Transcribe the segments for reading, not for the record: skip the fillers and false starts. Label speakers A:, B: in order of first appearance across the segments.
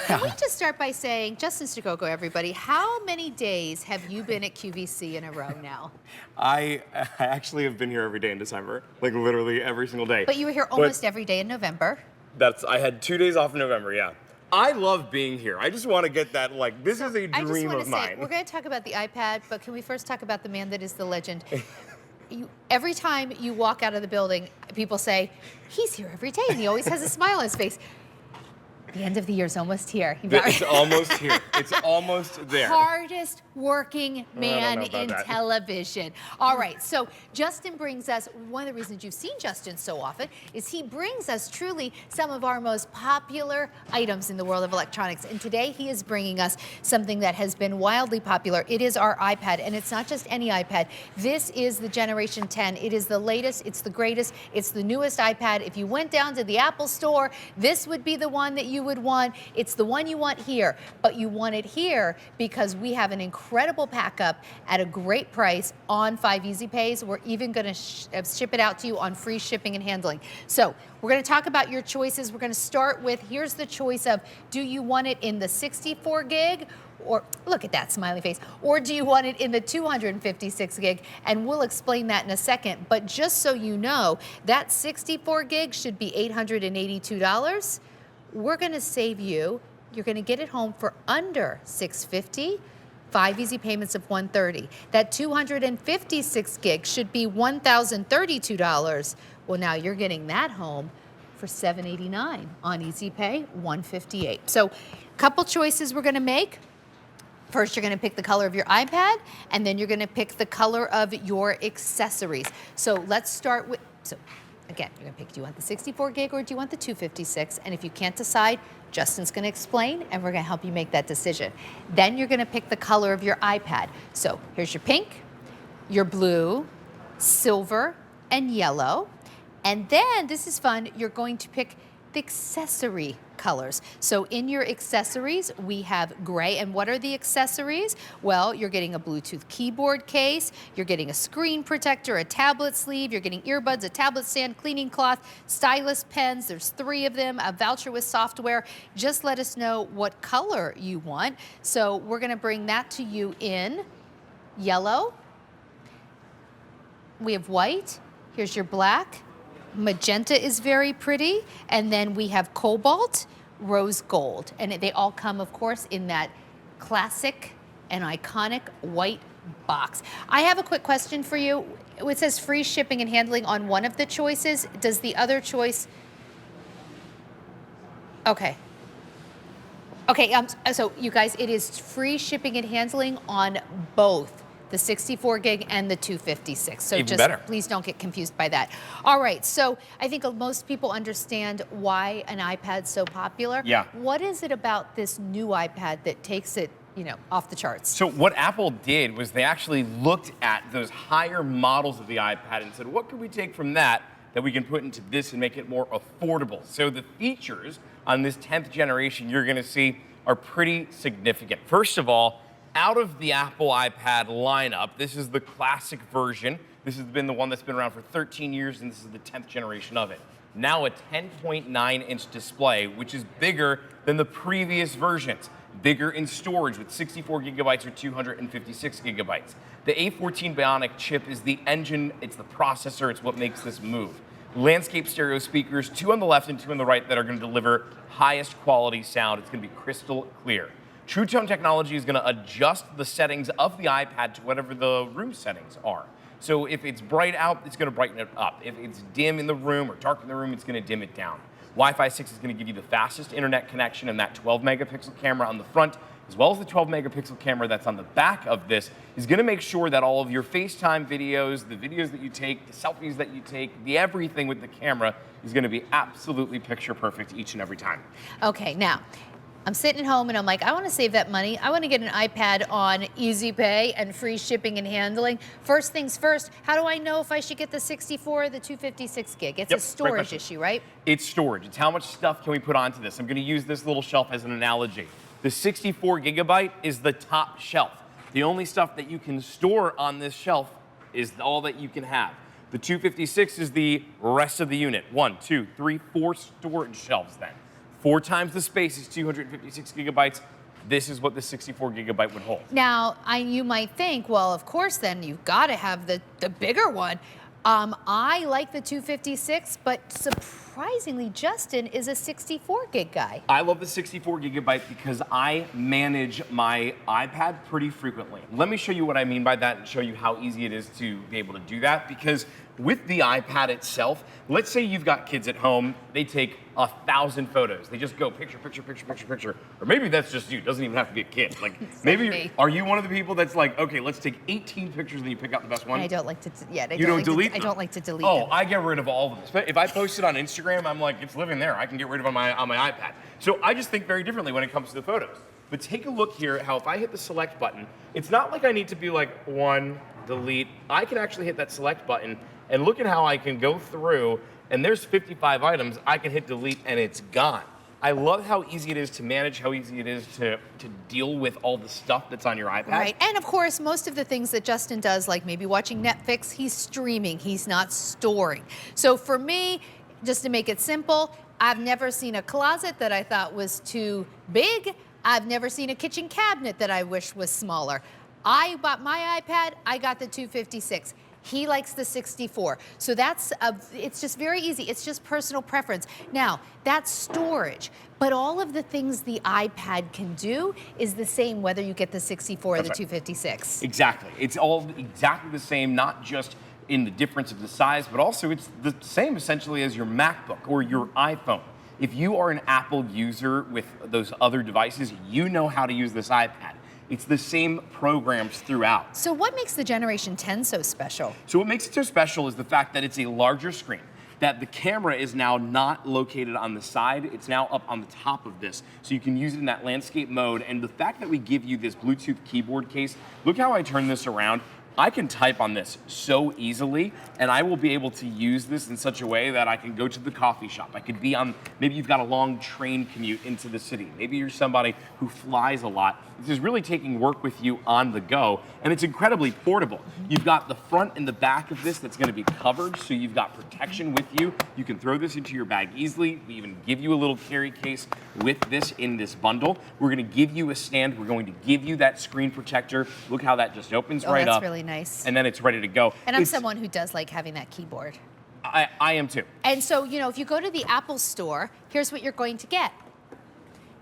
A: can we just start by saying, Justin Stakoko, everybody, how many days have you been at QVC in a row now?
B: I actually have been here every day in December, like literally every single day.
A: But you were here almost every day in November.
B: I had 2 days off in November, yeah. I love being here. I just want to get that, like, this is a dream of mine.
A: We're going to talk about the iPad, but can we first talk about the man that is the legend? Every time you walk out of the building, people say, he's here every day, and he always has a smile on his face. The end of the year is almost here.
B: It's almost here. It's almost there.
A: Hardest working man in
B: that.
A: television. All right, so Justin brings us, one of the reasons you've seen Justin so often is he brings us truly some of our most popular items in the world of electronics. And today he is bringing us something that has been wildly popular. It is our iPad, and it's not just any iPad. This is the Generation 10. It is the latest, it's the greatest, it's the newest iPad. If you went down to the Apple store, this would be the one that you would want. It's the one you want here, but you want it here because we have an incredible pack up at a great price on 5 Easy Pays. We're even going to ship it out to you on free shipping and handling. So we're going to talk about your choices. We're going to start with, here's the choice of, do you want it in the 64 gig? Or look at that smiley face. Or do you want it in the 256 gig? And we'll explain that in a second. But just so you know, that 64 gig should be $882. We're going to save you. You're going to get it home for under $650. 5 easy payments of $130. That 256 gig should be $1,032. Well, now you're getting that home for $789 on Easy Pay, $158. So, a couple choices we're going to make. First, you're going to pick the color of your iPad, and then you're going to pick the color of your accessories. So let's start with, again, you're going to pick, do you want the 64 gig or do you want the 256? And if you can't decide, Justin's going to explain, and we're going to help you make that decision. Then you're going to pick the color of your iPad. So here's your pink, your blue, silver, and yellow. And then, this is fun, you're going to pick the accessory colors. So in your accessories, we have gray. And what are the accessories? Well, you're getting a Bluetooth keyboard case, you're getting a screen protector, a tablet sleeve, you're getting earbuds, a tablet stand, cleaning cloth, stylus pens, there's 3 of them, a voucher with software. Just let us know what color you want. So we're gonna bring that to you in yellow. We have white, here's your black. Magenta is very pretty, and then we have cobalt, rose gold, and they all come, of course, in that classic and iconic white box. I have a quick question for you. It says free shipping and handling on one of the choices. Does the other choice? Okay. Okay, so you guys, it is free shipping and handling on both the 64 gig and the 256. So
B: Even
A: just
B: better.
A: Please don't get confused by that. All right, so I think most people understand why an iPad's so popular.
B: Yeah.
A: What is it about this new iPad that takes it, you know, off the charts?
C: So what Apple did was they actually looked at those higher models of the iPad and said, what could we take from that we can put into this and make it more affordable? So the features on this 10th generation you're gonna see are pretty significant. First of all, out of the Apple iPad lineup, this is the classic version. This has been the one that's been around for 13 years, and this is the 10th generation of it. Now a 10.9-inch display, which is bigger than the previous versions. Bigger in storage with 64 gigabytes or 256 gigabytes. The A14 Bionic chip is the engine, it's the processor, it's what makes this move. Landscape stereo speakers, 2 on the left and 2 on the right, that are going to deliver highest quality sound. It's going to be crystal clear. True Tone technology is going to adjust the settings of the iPad to whatever the room settings are. So if it's bright out, it's going to brighten it up. If it's dim in the room or dark in the room, it's going to dim it down. Wi-Fi 6 is going to give you the fastest internet connection, and that 12-megapixel camera on the front, as well as the 12-megapixel camera that's on the back of this, is going to make sure that all of your FaceTime videos, the videos that you take, the selfies that you take, the everything with the camera is going to be absolutely picture perfect each and every time.
A: Okay, now, I'm sitting at home and I'm like, I want to save that money. I want to get an iPad on Easy Pay and free shipping and handling. First things first, how do I know if I should get the 64 or the 256 gig? It's a storage issue, right?
C: It's storage. It's how much stuff can we put onto this. I'm going to use this little shelf as an analogy. The 64 gigabyte is the top shelf. The only stuff that you can store on this shelf is all that you can have. The 256 is the rest of the unit. 1, 2, 3, 4 storage shelves then. 4 times the space is 256 gigabytes. This is what the 64 gigabyte would hold.
A: Now, you might think, well, of course, then you've got to have the bigger one. I like the 256, but surprisingly, Justin is a 64 gig guy.
C: I love the 64 gigabyte because I manage my iPad pretty frequently. Let me show you what I mean by that and show you how easy it is to be able to do that, because with the iPad itself, let's say you've got kids at home, they take 1,000 photos. They just go picture, picture, picture, picture, picture. Or maybe that's just you. It doesn't even have to be a kid. Like maybe, are you one of the people that's like, okay, let's take 18 pictures and you pick out the best one?
A: I don't like to,
C: You don't delete them?
A: I don't like to delete
C: Oh,
A: them.
C: I get rid of all of them. If I post it on Instagram, I'm like, it's living there. I can get rid of it on my iPad. So I just think very differently when it comes to the photos. But take a look here how if I hit the select button, it's not like I need to be like 1, delete. I can actually hit that select button and look at how I can go through, and there's 55 items. I can hit delete and it's gone. I love how easy it is to manage, how easy it is to deal with all the stuff that's on your iPad.
A: Right, and of course, most of the things that Justin does, like maybe watching Netflix, he's streaming, he's not storing. So for me, just to make it simple, I've never seen a closet that I thought was too big. I've never seen a kitchen cabinet that I wish was smaller. I bought my iPad, I got the 256. He likes the 64. So it's just very easy. It's just personal preference. Now, that's storage. But all of the things the iPad can do is the same whether you get the 64 or the 256.
C: Exactly. It's all exactly the same, not just in the difference of the size, but also it's the same essentially as your MacBook or your iPhone. If you are an Apple user with those other devices, you know how to use this iPad. It's the same programs throughout.
A: So what makes the Generation 10 so special?
C: So what makes it so special is the fact that it's a larger screen, that the camera is now not located on the side, it's now up on the top of this. So you can use it in that landscape mode. And the fact that we give you this Bluetooth keyboard case, look how I turn this around. I can type on this so easily, and I will be able to use this in such a way that I can go to the coffee shop. I could be on, maybe you've got a long train commute into the city. Maybe you're somebody who flies a lot. This is really taking work with you on the go, and it's incredibly portable. You've got the front and the back of this that's gonna be covered, so you've got protection with you. You can throw this into your bag easily. We even give you a little carry case with this in this bundle. We're gonna give you a stand. We're going to give you that screen protector. Look how that just opens right up.
A: That's really nice.
C: And then it's ready to go.
A: And I'm someone who does like having that keyboard.
C: I am too.
A: And so, if you go to the Apple store, here's what you're going to get.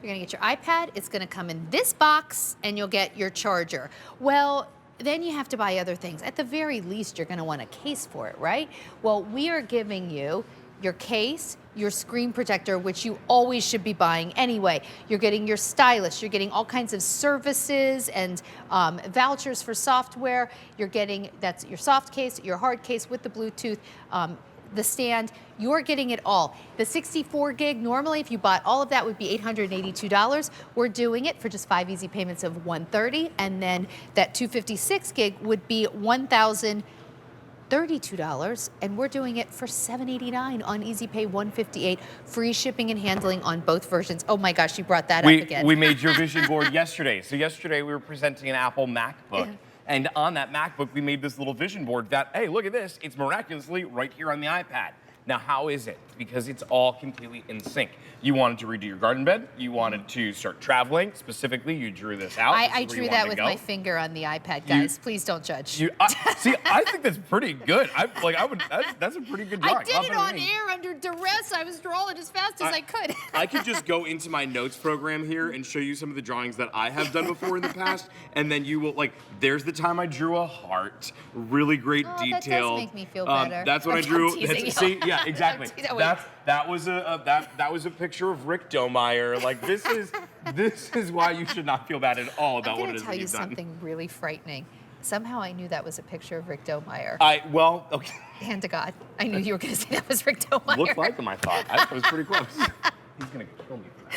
A: You're going to get your iPad. It's going to come in this box, and you'll get your charger. Well, then you have to buy other things. At the very least, you're going to want a case for it, right? Well, we are giving you your case, your screen protector, which you always should be buying anyway. You're getting your stylus. You're getting all kinds of services and vouchers for software. You're getting, that's your soft case, your hard case with the Bluetooth, the stand. You're getting it all. The 64 gig, normally if you bought all of that would be $882. We're doing it for just 5 easy payments of $130, and then that 256 gig would be $1,032, and we're doing it for $789 on Easy Pay, $158, free shipping and handling on both versions. Oh my gosh, you brought that up again.
C: We made your vision board yesterday. So yesterday we were presenting an Apple MacBook. And on that MacBook, we made this little vision board that, hey, look at this. It's miraculously right here on the iPad. Now, how is it? Because it's all completely in sync. You wanted to redo your garden bed. You wanted to start traveling. Specifically, you drew this out.
A: I drew that with my finger on the iPad, guys. Please don't judge.
C: See, I think that's pretty good. That's a pretty good drawing.
A: I did it on air under duress. I was drawing as fast as I could.
B: I could just go into my notes program here and show you some of the drawings that I have done before in the past, and then you will, there's the time I drew a heart. Really great detail.
A: That does make me feel better.
B: That's what I drew.
A: See,
B: yeah, exactly. That was a picture of Rick Domeyer. This is why you should not feel bad at all about what it is that you've done.
A: I'm going to tell you something really frightening. Somehow I knew that was a picture of Rick Domeyer.
B: Okay.
A: Hand to God, I knew you were going to say that was Rick Domeyer.
B: Looked like him, I thought. I was pretty close.
C: He's going to kill me for that.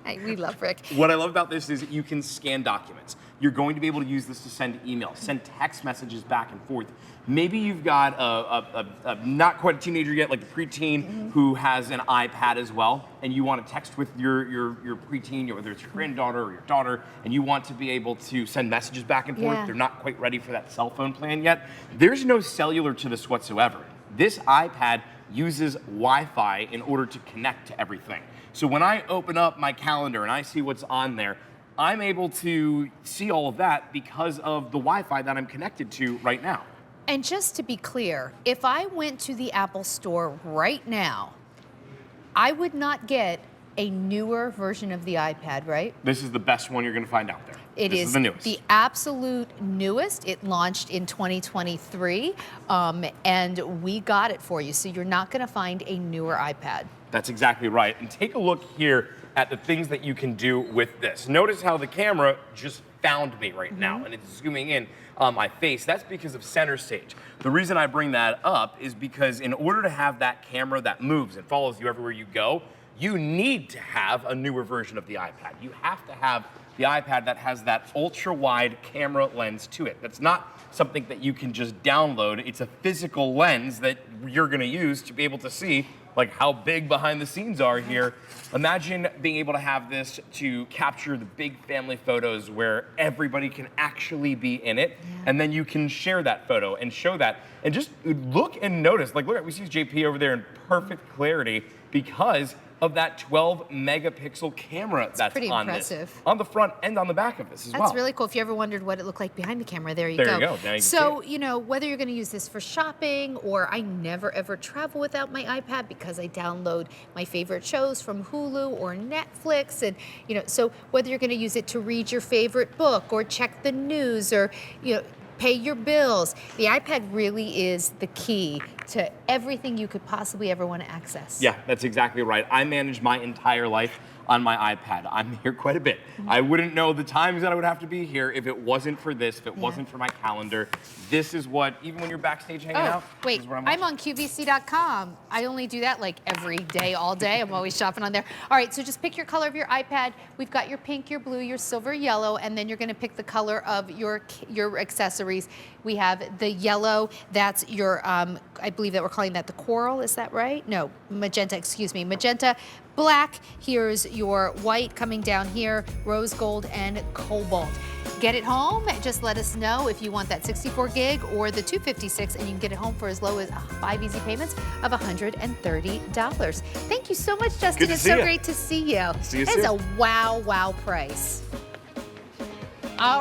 A: Hey, we love Rick.
C: What I love about this is you can scan documents. You're going to be able to use this to send emails, send text messages back and forth. Maybe you've got a not quite a teenager yet, like a preteen who has an iPad as well, and you want to text with your preteen, whether it's your granddaughter or your daughter, and you want to be able to send messages back and forth.
A: Yeah.
C: They're not quite ready for that cell phone plan yet. There's no cellular to this whatsoever. This iPad uses Wi-Fi in order to connect to everything. So when I open up my calendar and I see what's on there, I'm able to see all of that because of the Wi-Fi that I'm connected to right now.
A: And just to be clear, if I went to the Apple Store right now, I would not get a newer version of the iPad, right?
C: This is the best one you're going to find out there.
A: This is
C: the newest.
A: the absolute newest. It launched in 2023, and we got it for you. So you're not going to find a newer iPad.
C: That's exactly right. And take a look here at the things that you can do with this. Notice how the camera just found me right now, and it's zooming in on my face. That's because of center stage. The reason I bring that up is because in order to have that camera that moves and follows you everywhere you go, you need to have a newer version of the iPad. You have to have the iPad that has that ultra-wide camera lens to it. That's not something that you can just download. It's a physical lens that you're gonna use to be able to see like how big behind the scenes are here. Imagine being able to have this to capture the big family photos where everybody can actually be in it, and then you can share that photo and show that. And just look and notice, like look at, we see JP over there in perfect clarity because of that 12 megapixel camera that's
A: pretty
C: on
A: impressive.
C: this, on the front and on the back of this as well.
A: That's really cool. If you ever wondered what it looked like behind the camera, there you
C: There
A: go.
C: you go. Now you can
A: So,
C: see it.
A: you know, whether you're going to use this for shopping, or I never ever travel without my iPad because I download my favorite shows from Hulu or Netflix, and you know, so whether you're going to use it to read your favorite book or check the news or, you know, pay your bills, the iPad really is the key to everything you could possibly ever want to access.
C: Yeah, that's exactly right. I manage my entire life on my iPad. I'm here quite a bit. I wouldn't know the times that I would have to be here if it wasn't for this, if it wasn't for my calendar. This is what, even when you're backstage hanging out,
A: Wait,
C: this is what I'm
A: I'm on QVC.com. I only do that like every day, all day. I'm always shopping on there. All right, so just pick your color of your iPad. We've got your pink, your blue, your silver, yellow, and then you're gonna pick the color of your accessories. We have the yellow, that's your, I believe that we're calling that the coral, is that right? No, magenta, excuse me. Magenta, black, here's your white coming down here, rose gold, and cobalt. Get it home, just let us know if you want that 64 gig or the 256, and you can get it home for as low as 5 easy payments of $130. Thank you so much, Justin.
C: Good to
A: It's
C: see
A: so
C: you.
A: great to see you.
C: See you
A: That is
C: soon.
A: a wow price.